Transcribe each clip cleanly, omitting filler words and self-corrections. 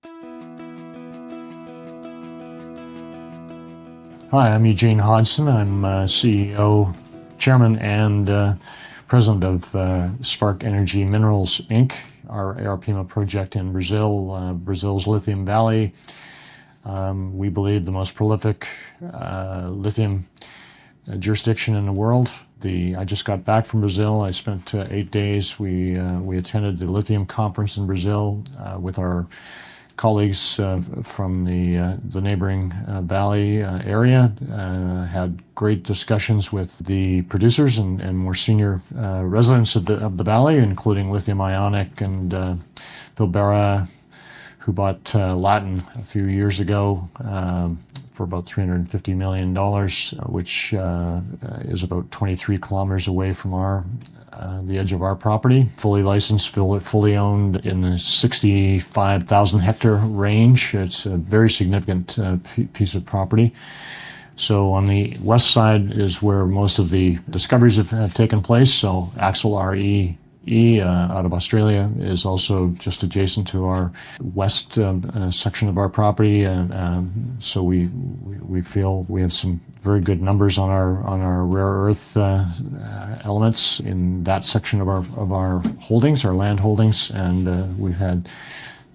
Hi, I'm Eugene Hodgson. I'm CEO, Chairman, and President of SPRK Energy Minerals, Inc., our Arapaima Project in Brazil, Brazil's Lithium Valley. We believe the most prolific lithium jurisdiction in the world. I just got back from Brazil. I spent 8 days. We attended the Lithium conference in Brazil with our colleagues from the neighboring valley area. Had great discussions with the producers and more senior residents of the valley, including Lithium Ionic and Pilbara, who bought Latin a few years ago for about $350 million, which is about 23 kilometers away from the edge of our property. Fully licensed, fully owned in the 65,000 hectare range. It's a very significant piece of property. So on the west side is where most of the discoveries have taken place. So Axel RE out of Australia is also just adjacent to our west section of our property, and so we feel we have some very good numbers on our rare earth elements in that section of our holdings, our land holdings, and we've had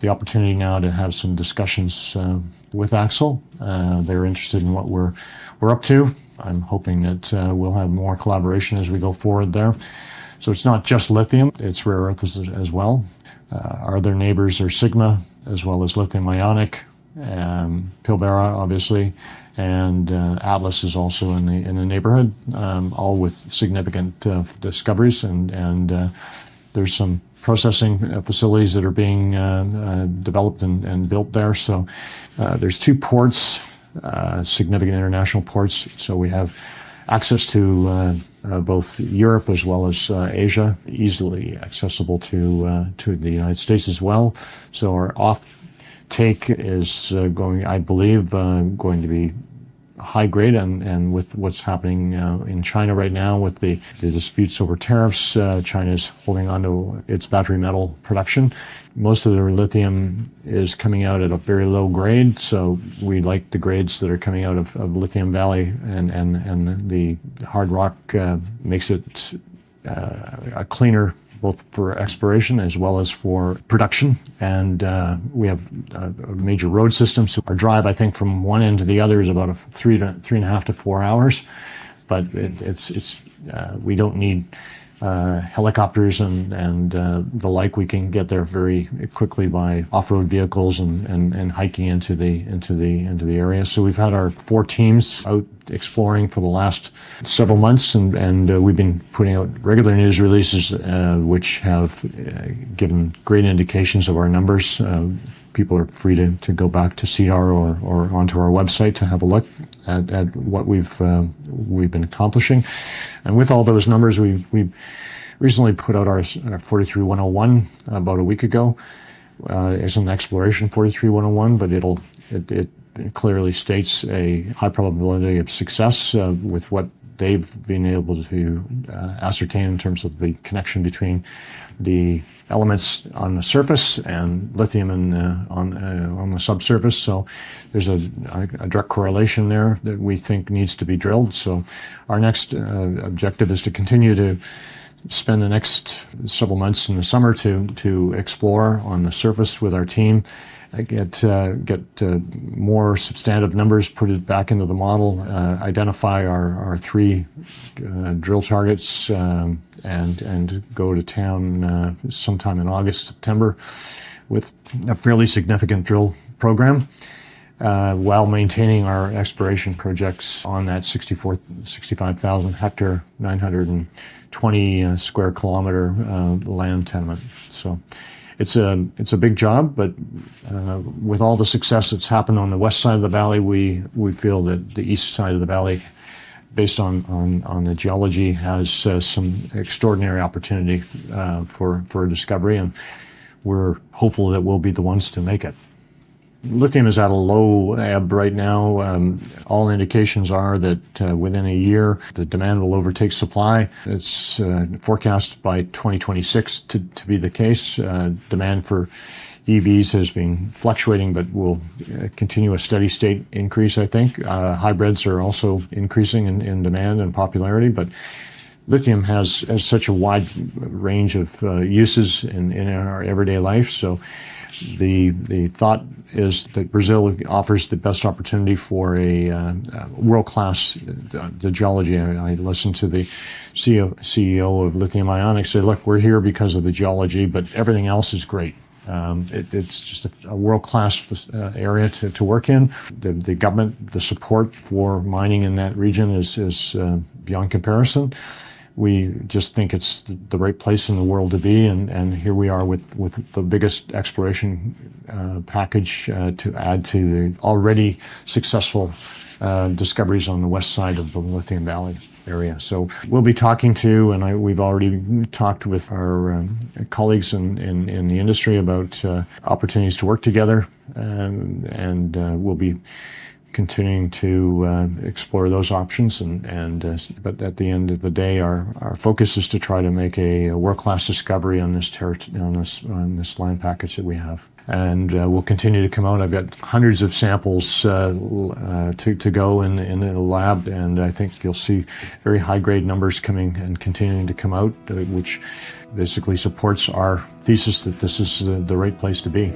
the opportunity now to have some discussions with Axel. They're interested in what we're up to. I'm hoping that we'll have more collaboration as we go forward there. So it's not just lithium, it's rare earths as well. Our other neighbors are Sigma, as well as Lithium Ionic, Pilbara, obviously, and Atlas is also in the neighborhood, all with significant discoveries, and there's some processing facilities that are being developed and built there. So there's 2 ports, significant international ports, so we have access to both Europe as well as Asia, easily accessible to the United States as well. So our off-take is I believe, going to be high grade, and with what's happening in China right now with the disputes over tariffs, China is holding on to its battery metal production. Most of their lithium is coming out at a very low grade, so we like the grades that are coming out of Lithium Valley, and the hard rock makes it a cleaner, both for exploration as well as for production. And we have a major road system, so our drive, I think, from one end to the other is about 3.5 to 4 hours. But we don't need helicopters and the like. We can get there very quickly by off-road vehicles and hiking into the area. So we've had our 4 teams out exploring for the last several months, and we've been putting out regular news releases which have given great indications of our numbers. People are free to go back to CDR or onto our website to have a look at what we've been accomplishing. And with all those numbers, we recently put out our 43101 about a week ago. It's an exploration 43101, but it clearly states a high probability of success with what they've been able to ascertain in terms of the connection between the elements on the surface and lithium on the subsurface. So there's a direct correlation there that we think needs to be drilled. So our next objective is to continue to spend the next several months in the summer to explore on the surface with our team, get more substantive numbers, put it back into the model, identify our 3 drill targets, and go to town sometime in August, September with a fairly significant drill program, while maintaining our exploration projects on that 65,000 hectare, 920 square kilometer land tenement. So it's a big job, but with all the success that's happened on the west side of the valley, we feel that the east side of the valley, based on the geology, has some extraordinary opportunity for a discovery, and we're hopeful that we'll be the ones to make it. Lithium is at a low ebb right now. All indications are that within a year, the demand will overtake supply. It's forecast by 2026 to be the case. Demand for EVs has been fluctuating, but will continue a steady state increase, I think. Hybrids are also increasing in demand and popularity, but lithium has such a wide range of uses in our everyday life. So the thought is that Brazil offers the best opportunity for a world-class the geology. I listened to the CEO of Lithium Ionics say, look, we're here because of the geology, but everything else is great. It's just a world-class area to work in. The government, the support for mining in that region is beyond comparison. We just think it's the right place in the world to be, and here we are with the biggest exploration package to add to the already successful discoveries on the west side of the Lithium Valley area. So we'll be talking to, and we've already talked with our colleagues in the industry about opportunities to work together, and we'll be continuing to explore those options, but at the end of the day, our focus is to try to make a world-class discovery on this land package that we have, and we'll continue to come out. I've got hundreds of samples to go in the lab, and I think you'll see very high-grade numbers coming and continuing to come out, which basically supports our thesis that this is the right place to be.